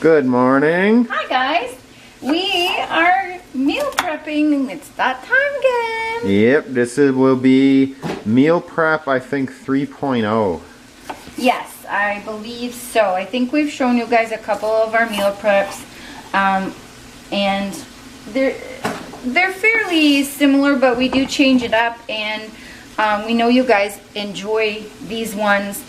Good morning. Hi guys. We are meal prepping. It's that time again. Yep, will be meal prep, I think 3.0. Yes, I believe so. I think we've shown you guys a couple of our meal preps, and they're fairly similar, but we do change it up, and we know you guys enjoy these ones.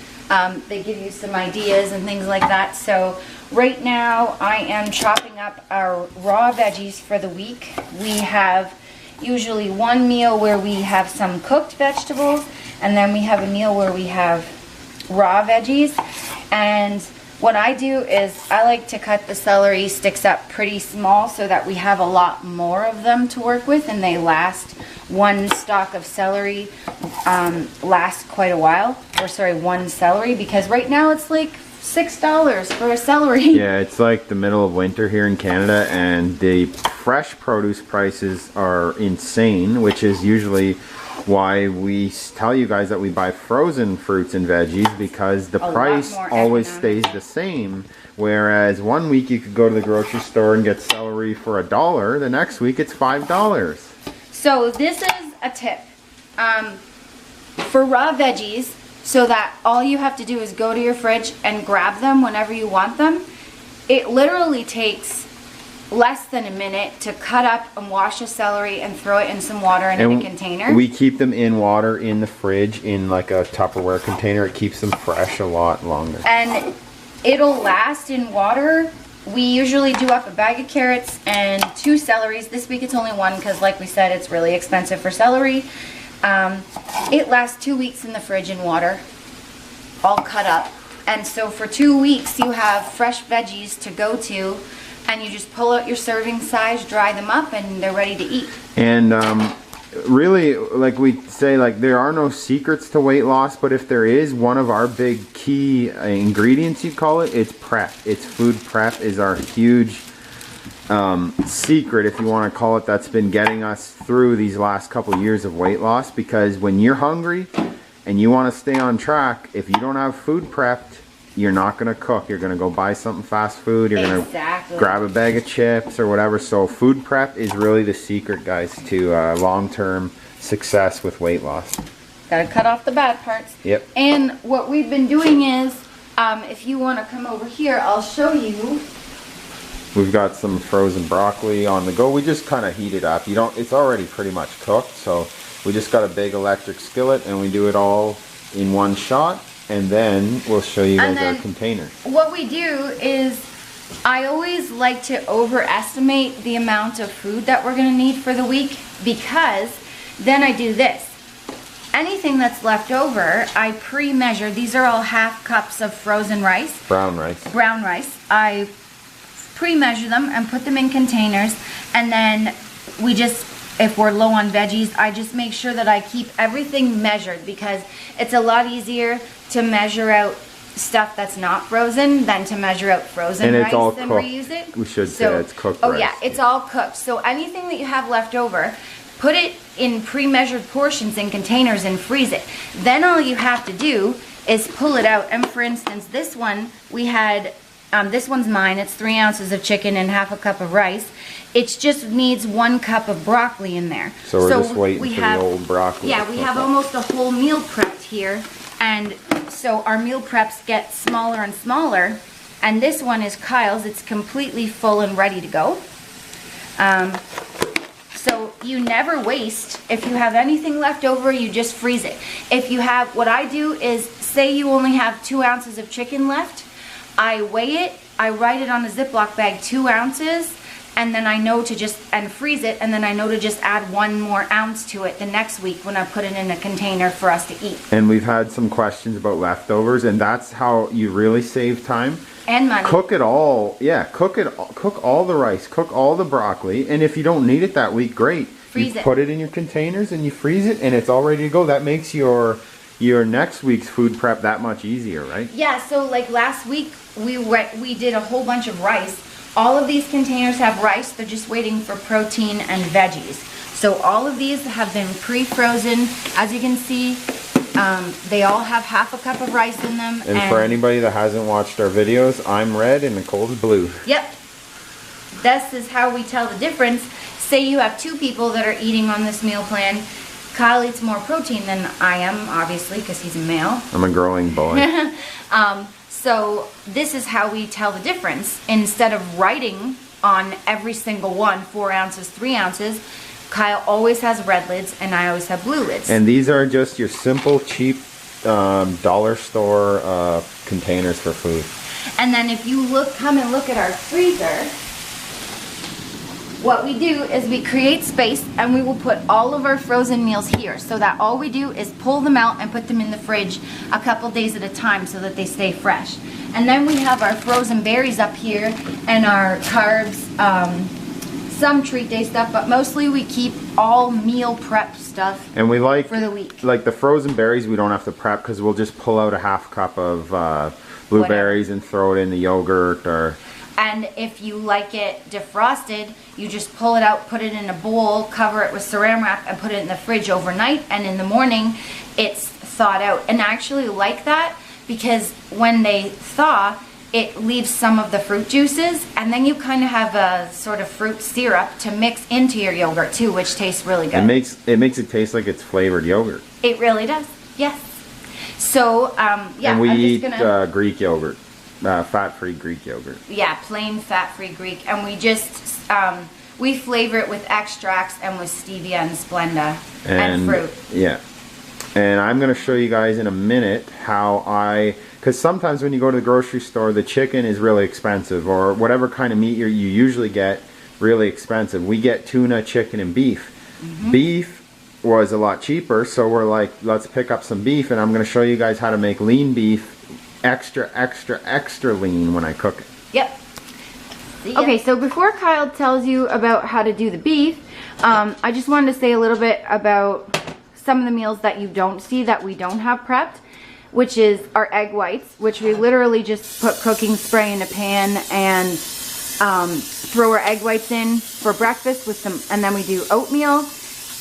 They give you some ideas and things like that. So right now I am chopping up our raw veggies for the week. We have usually one meal where we have some cooked vegetables, and then we have a meal where we have raw veggies. And what I do is I like to cut the celery sticks up pretty small so that we have a lot more of them to work with, and they last. One stalk of celery lasts quite a while, or sorry, one celery, because right now it's like $6 for a celery. Yeah, it's like the middle of winter here in Canada, and the fresh produce prices are insane, which is usually why we tell you guys that we buy frozen fruits and veggies, because the price always stays the same. Whereas one week you could go to the grocery store and get celery for $1, the next week it's $5. So this is a tip for raw veggies, so that all you have to do is go to your fridge and grab them whenever you want them. It literally takes less than a minute to cut up and wash a celery and throw it in some water and in a container. We keep them in water in the fridge in like a Tupperware container. It keeps them fresh a lot longer. And it'll last in water. We usually do up a bag of carrots and 2 celeries. This week it's only 1 because, like we said, it's really expensive for celery. It lasts 2 weeks in the fridge in water, all cut up. And so for 2 weeks you have fresh veggies to go to, and you just pull out your serving size, dry them up, and they're ready to eat. And really, like we say, like there are no secrets to weight loss, but if there is, one of our big key ingredients, you call it, it's prep. It's food prep is our huge secret, if you want to call it, that's been getting us through these last couple of years of weight loss. Because when you're hungry and you want to stay on track, if you don't have food prepped, you're not going to cook. You're going to go buy something fast food. You're going to grab a bag of chips or whatever. So food prep is really the secret, guys, to long-term success with weight loss. Got to cut off the bad parts. Yep. And what we've been doing is, if you want to come over here, I'll show you. We've got some frozen broccoli on the go. We just kind of heat it up. It's already pretty much cooked, so we just got a big electric skillet and we do it all in one shot. And then we'll show you guys our containers. What we do is, I always like to overestimate the amount of food that we're going to need for the week, because then I do this. Anything that's left over, I pre-measure. These are all half cups of frozen rice. Brown rice. Brown rice. I pre-measure them and put them in containers, and then we just, if we're low on veggies, I just make sure that I keep everything measured, because it's a lot easier to measure out stuff that's not frozen than to measure out frozen rice and reuse it. We should say it's cooked rice. Oh yeah, it's all cooked. So anything that you have left over, put it in pre-measured portions in containers and freeze it. Then all you have to do is pull it out. And for instance, this one, we had, this one's mine. It's 3 ounces of chicken and half a cup of rice. It just needs 1 cup of broccoli in there. So we're just waiting for the old broccoli. Yeah, we have almost a whole meal prepped here. And so our meal preps get smaller and smaller. And this one is Kyle's. It's completely full and ready to go. So you never waste. If you have anything left over, you just freeze it. If you have, what I do is, say you only have 2 ounces of chicken left, I weigh it, I write it on a Ziploc bag, 2 ounces, and then I know to just, and freeze it, and then I know to just add 1 more ounce to it the next week when I put it in a container for us to eat. And we've had some questions about leftovers, and that's how you really save time. And money. Cook it all. Yeah, cook all the rice, cook all the broccoli, and if you don't need it that week, great. Freeze it. Put it in your containers and you freeze it, and it's all ready to go. That makes your next week's food prep that much easier, right? Yeah, so like last week, we did a whole bunch of rice. All of these containers have rice. They're just waiting for protein and veggies. So all of these have been pre-frozen. As you can see, They all have half a cup of rice in them. And for anybody that hasn't watched our videos, I'm red and Nicole's blue. Yep. This is how we tell the difference. Say you have 2 people that are eating on this meal plan. Kyle eats more protein than I am, obviously, because he's a male. I'm a growing boy. So this is how we tell the difference. Instead of writing on every single one, 4 ounces, 3 ounces, Kyle always has red lids and I always have blue lids. And these are just your simple, cheap dollar store containers for food. And then if you come and look at our freezer, what we do is we create space and we will put all of our frozen meals here, so that all we do is pull them out and put them in the fridge a couple days at a time so that they stay fresh. And then we have our frozen berries up here and our carbs, some treat day stuff, but mostly we keep all meal prep stuff. And we like for the week. Like the frozen berries, we don't have to prep because we'll just pull out a half cup of blueberries and throw it in the yogurt. And if you like it defrosted, you just pull it out, put it in a bowl, cover it with saran wrap, and put it in the fridge overnight. And in the morning, it's thawed out. And I actually like that because when they thaw, it leaves some of the fruit juices, and then you kind of have a sort of fruit syrup to mix into your yogurt too, which tastes really good. It makes it taste like it's flavored yogurt. It really does. Yes. So yeah, and we I'm eat just gonna, Greek yogurt. Fat-free Greek yogurt. Yeah, plain fat-free Greek, and we just we flavor it with extracts and with stevia and Splenda and fruit. Yeah, and I'm going to show you guys in a minute how because sometimes when you go to the grocery store, the chicken is really expensive, or whatever kind of meat you usually get, really expensive. We get tuna, chicken, and beef. Mm-hmm. Beef was a lot cheaper, so we're like, let's pick up some beef, and I'm going to show you guys how to make lean beef extra lean when I cook it. Yep. Okay, so before Kyle tells you about how to do the beef, I just wanted to say a little bit about some of the meals that you don't see that we don't have prepped, which is our egg whites, which we literally just put cooking spray in a pan and throw our egg whites in for breakfast with some, and then we do oatmeal,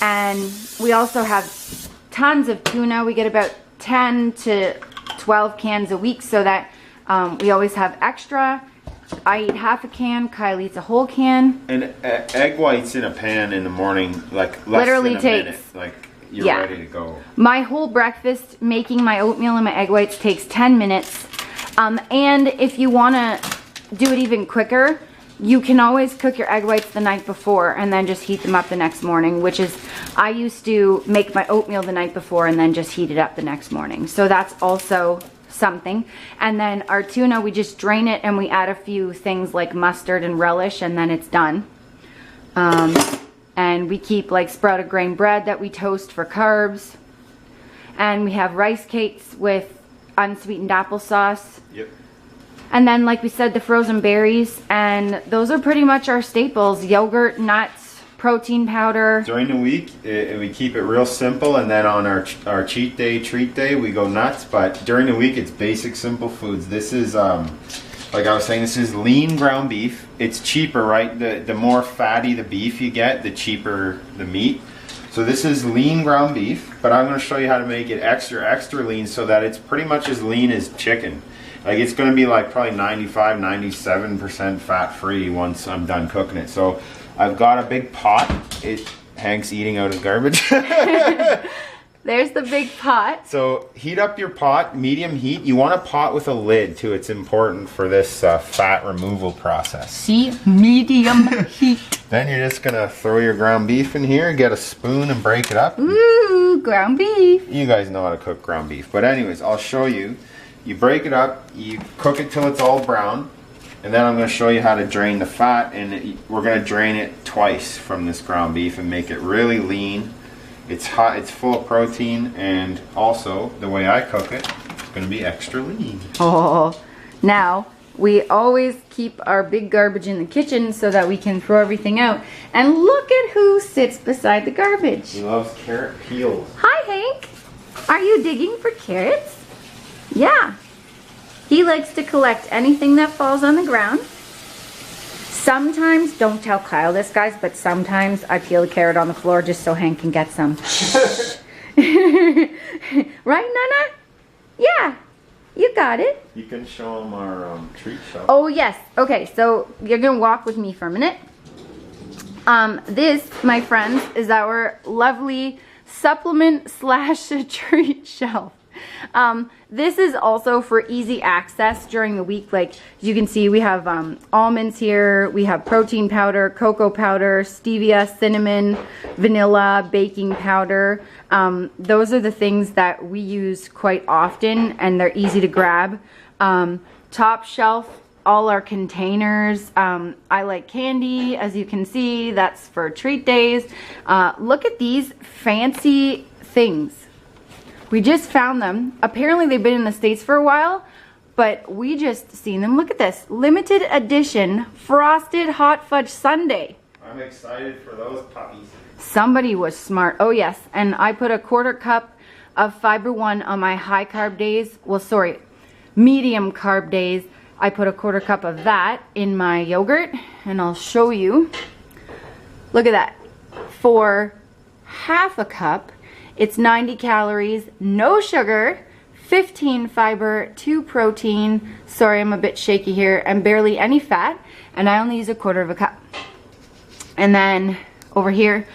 and we also have tons of tuna. We get about 10 to 12 cans a week, so that we always have extra. I eat half a can, Kyle eats a whole can. And egg whites in a pan in the morning, like less literally than a takes minute, like you're ready to go. My whole breakfast, making my oatmeal and my egg whites, takes 10 minutes. And if you want to do it even quicker, you can always cook your egg whites the night before and then just heat them up the next morning, which is, I used to make my oatmeal the night before and then just heat it up the next morning. So that's also something. And then our tuna, we just drain it and we add a few things like mustard and relish, and then it's done. And we keep like sprouted grain bread that we toast for carbs. And we have rice cakes with unsweetened applesauce. Yep. And then, like we said, the frozen berries, and those are pretty much our staples. Yogurt, nuts, protein powder. During the week, we keep it real simple, and then on our cheat day, treat day, we go nuts. But during the week, it's basic, simple foods. This is, like I was saying, this is lean ground beef. It's cheaper, right? The more fatty the beef you get, the cheaper the meat. So this is lean ground beef, but I'm going to show you how to make it extra lean so that it's pretty much as lean as chicken. Like, it's going to be like probably 95, 97% fat-free once I'm done cooking it. So I've got a big pot. Hank's eating out his garbage. There's the big pot. So heat up your pot, medium heat. You want a pot with a lid too. It's important for this fat removal process. See, medium heat. Then you're just gonna throw your ground beef in here, get a spoon and break it up. Ooh, ground beef. You guys know how to cook ground beef. But anyways, I'll show you. You break it up, you cook it till it's all brown, and then I'm going to show you how to drain the fat, and we're going to drain it twice from this ground beef and make it really lean. It's hot, it's full of protein, and also, the way I cook it, it's going to be extra lean. Oh, now, we always keep our big garbage in the kitchen so that we can throw everything out. And look at who sits beside the garbage. He loves carrot peels. Hi, Hank. Are you digging for carrots? Yeah, he likes to collect anything that falls on the ground. Sometimes, don't tell Kyle this, guys, but sometimes I peel a carrot on the floor just so Hank can get some. Right, Nana? Yeah, you got it. You can show them our treat shelf. Oh, yes. Okay, so you're going to walk with me for a minute. This, my friends, is our lovely supplement slash treat shelf. This is also for easy access during the week. Like you can see, we have almonds here, we have protein powder, cocoa powder, stevia, cinnamon, vanilla, baking powder. Those are the things that we use quite often, and they're easy to grab. Top shelf, all our containers. I like candy, as you can see, that's for treat days. Look at these fancy things. We just found them. Apparently they've been in the States for a while, but we just seen them. Look at this. Limited edition frosted hot fudge sundae. I'm excited for those puppies. Somebody was smart. Oh yes, and I put a 1/4 cup of Fiber One on my high carb days. Well, sorry, medium carb days. I put a 1/4 cup of that in my yogurt, and I'll show you. Look at that. For 1/2 cup, it's 90 calories, no sugar, 15 fiber, 2 protein. Sorry, I'm a bit shaky here, and barely any fat, and I only use a 1/4 cup. And then over here,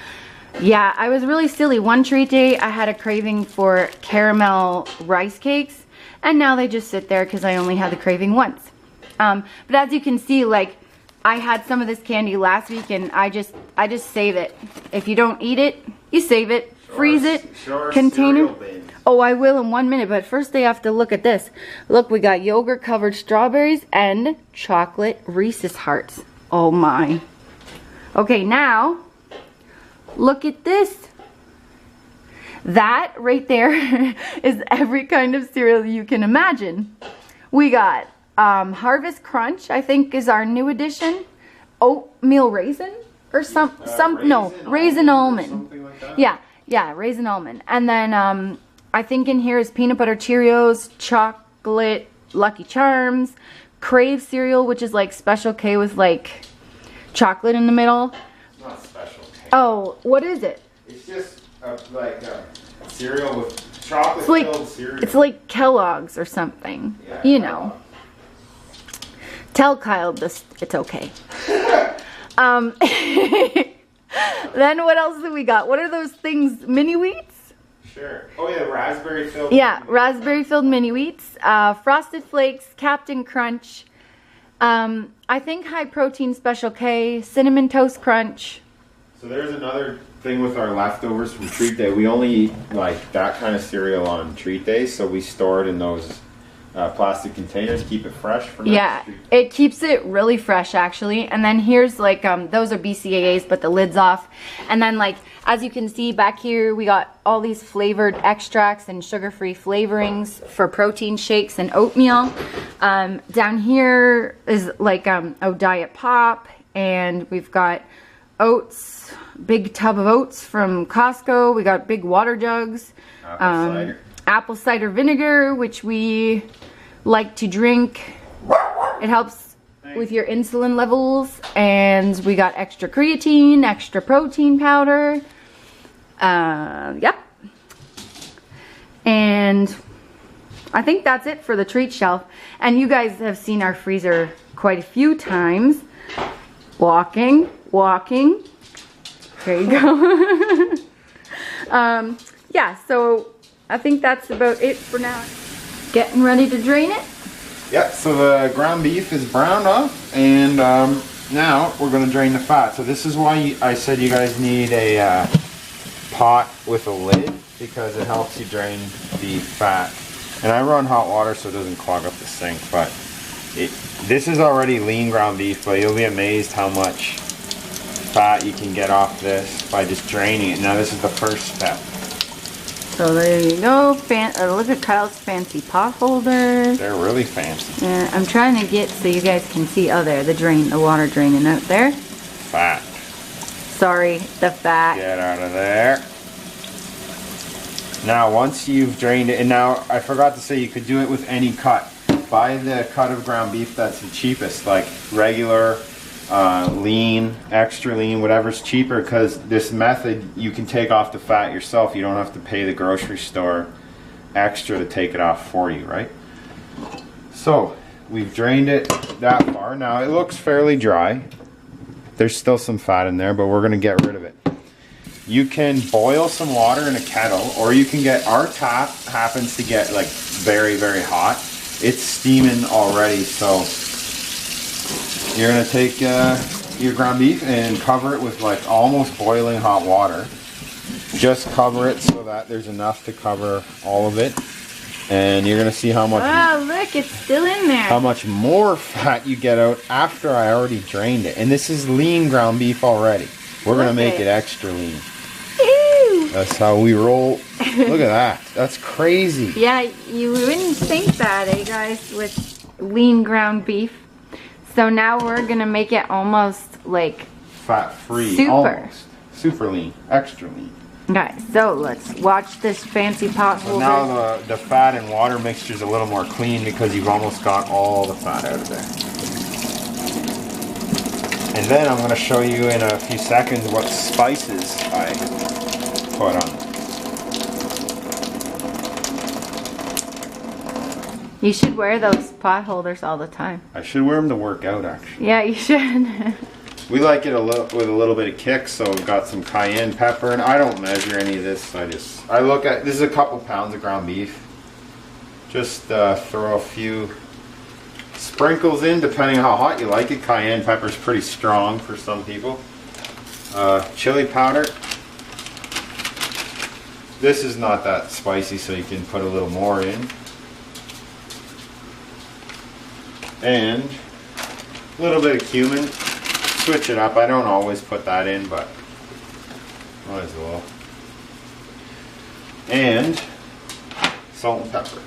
yeah, I was really silly. One treat day, I had a craving for caramel rice cakes, and now they just sit there because I only had the craving once. But as you can see, like, I had some of this candy last week, and I just save it. If you don't eat it, you save it, freeze it, container. Oh, I will in 1 minute, but first they have to look at this. Look, we got yogurt covered strawberries and chocolate Reese's Hearts. Oh my. Okay, now look at this. That right there is every kind of cereal you can imagine. We got Harvest Crunch, I think is our new addition. Oatmeal raisin or raisin almond. Like yeah, raisin almond. And then I think in here is peanut butter Cheerios, chocolate Lucky Charms, Crave cereal, which is like Special K with like chocolate in the middle. Not Special K. Oh, what is it? It's just like a cereal with chocolate filled cereal. It's like Kellogg's or something. Yeah, you know. Tell Kyle this, it's okay. Then what else do we got? What are those things? Mini wheats? Sure. Oh yeah, raspberry filled. Yeah, raspberry filled mini wheats. Frosted Flakes, Captain Crunch. I think high protein Special K, Cinnamon Toast Crunch. So there's another thing with our leftovers from treat day. We only eat like that kind of cereal on treat days, so we store it in those plastic containers, keep it fresh for next treat. It keeps it really fresh actually. And then here's like those are BCAAs, but the lid's off. And then like as you can see back here, we got all these flavored extracts and sugar-free flavorings for protein shakes and oatmeal. Down here is like Diet Pop, and we've got oats, big tub of oats from Costco. We got big water jugs, apple cider vinegar, which we like to drink. It helps with your insulin levels. And we got extra creatine, extra protein powder. Yep. And I think that's it for the treat shelf. And you guys have seen our freezer quite a few times. Walking. There you go. Yeah, so I think that's about it for now. Getting ready to drain it? Yep, so the ground beef is browned up, and now we're going to drain the fat. So this is why I said you guys need a pot with a lid, because it helps you drain the fat. And I run hot water so it doesn't clog up the sink, but this is already lean ground beef, but you'll be amazed how much fat you can get off this by just draining it. Now this is the first step. So there you go. Look at Kyle's fancy pot holders. They're really fancy. Yeah, I'm trying to get so you guys can see. Oh, there, the water draining out there. Fat. Sorry, the fat. Get out of there. Now, once you've drained it, and now I forgot to say you could do it with any cut. Buy the cut of ground beef that's the cheapest, like regular lean, extra lean, whatever's cheaper, because this method you can take off the fat yourself. You don't have to pay the grocery store extra to take it off for you, right? So we've drained it that far. Now it looks fairly dry. There's still some fat in there, but we're gonna get rid of it. You can boil some water in a kettle, or you can get, our tap happens to get like very, very hot. It's steaming already, so you're gonna take your ground beef and cover it with like almost boiling hot water. Just cover it so that there's enough to cover all of it. And you're gonna see how much. Wow, look, it's still in there. How much more fat you get out after I already drained it. And this is lean ground beef already. We're gonna make it extra lean. Ew. That's how we roll. Look at that. That's crazy. Yeah, you wouldn't think that, eh, guys, with lean ground beef. So now we're gonna make it almost like fat-free. Super. Almost. Super lean. Extra lean. Okay, so let's watch this fancy pot holder. Now the fat and water mixture is a little more clean because you've almost got all the fat out of there. And then I'm going to show you in a few seconds what spices I put on. You should wear those pot holders all the time. I should wear them to work out, actually. Yeah, you should. We like it with a little bit of kick, so we've got some cayenne pepper, and I don't measure any of this. I look at, this is a couple pounds of ground beef. Just throw a few sprinkles in, depending on how hot you like it. Cayenne pepper is pretty strong for some people. Chili powder. This is not that spicy, so you can put a little more in. And a little bit of cumin. Switch it up. I don't always put that in, but might as well. And salt and pepper.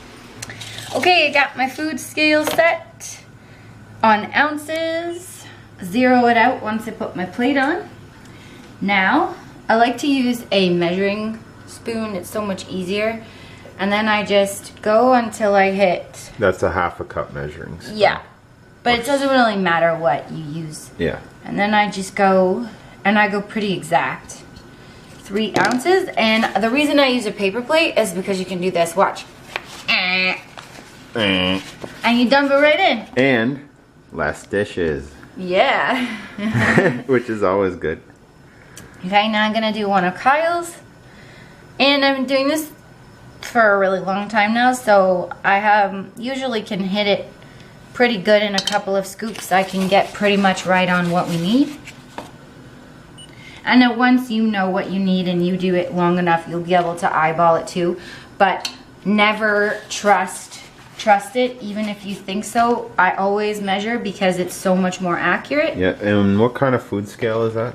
Okay, I got my food scale set on ounces. Zero it out once I put my plate on. Now, I like to use a measuring spoon. It's so much easier. And then I just go until I hit... That's a half a cup measuring spoon. Yeah. But it doesn't really matter what you use. Yeah. And then I just go, and I go pretty exact. 3 ounces. And the reason I use a paper plate is because you can do this. Watch. And you dump it right in. And less dishes. Yeah. Which is always good. Okay, now I'm going to do one of Kyle's. And I've been doing this for a really long time now, so I usually can hit it pretty good in a couple of scoops. I can get pretty much right on what we need. And then once you know what you need and you do it long enough, you'll be able to eyeball it too. But never trust it, even if you think so. I always measure because it's so much more accurate. Yeah, and what kind of food scale is that?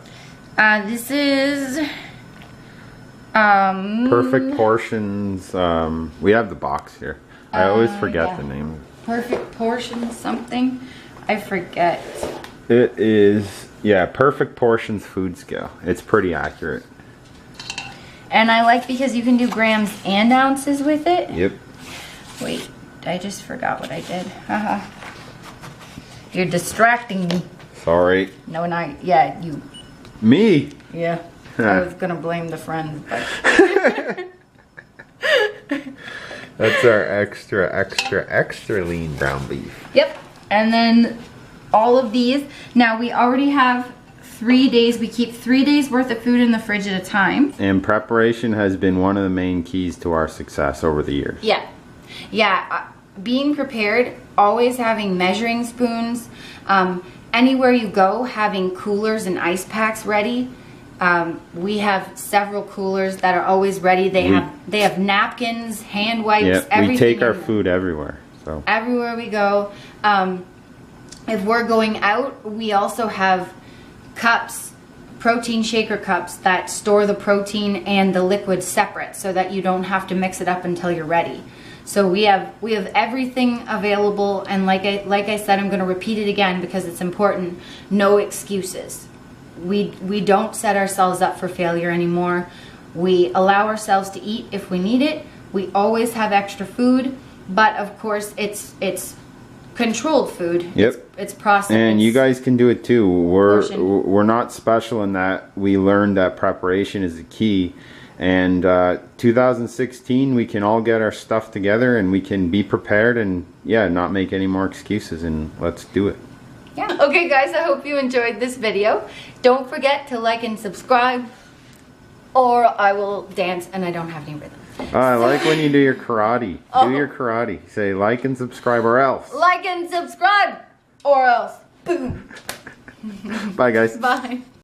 This is Perfect Portions. We have the box here. I always forget the name. Perfect Portions something. I forget. It is, yeah, Perfect Portions food scale. It's pretty accurate. And I like because you can do grams and ounces with it. Yep. Wait, I just forgot what I did. Haha. You're distracting me. Sorry. No, not, yeah, you. Me? Yeah. I was gonna blame the friends, but. That's our extra lean ground beef. Yep. And then all of these. Now we already have 3 days. We keep 3 days worth of food in the fridge at a time. And preparation has been one of the main keys to our success over the years. Yeah. Yeah. Being prepared, always having measuring spoons. Anywhere you go, having coolers and ice packs ready. We have several coolers that are always ready. They have napkins, hand wipes, everything. We take our food everywhere. So everywhere we go. If we're going out, we also have cups, protein shaker cups that store the protein and the liquid separate, so that you don't have to mix it up until you're ready. So we have everything available, and like I said, I'm going to repeat it again because it's important. No excuses. We don't set ourselves up for failure anymore. We allow ourselves to eat if we need it. We always have extra food, but of course it's controlled food. Yep. It's processed. And you guys can do it too. Portion. We're not special in that we learned that preparation is the key. And 2016, we can all get our stuff together and we can be prepared and not make any more excuses, and let's do it. Yeah. Okay, guys, I hope you enjoyed this video. Don't forget to like and subscribe, or I will dance and I don't have any rhythm. I like when you do your karate. Do your karate. Say like and subscribe or else. Like and subscribe or else. Boom. Bye, guys. Bye.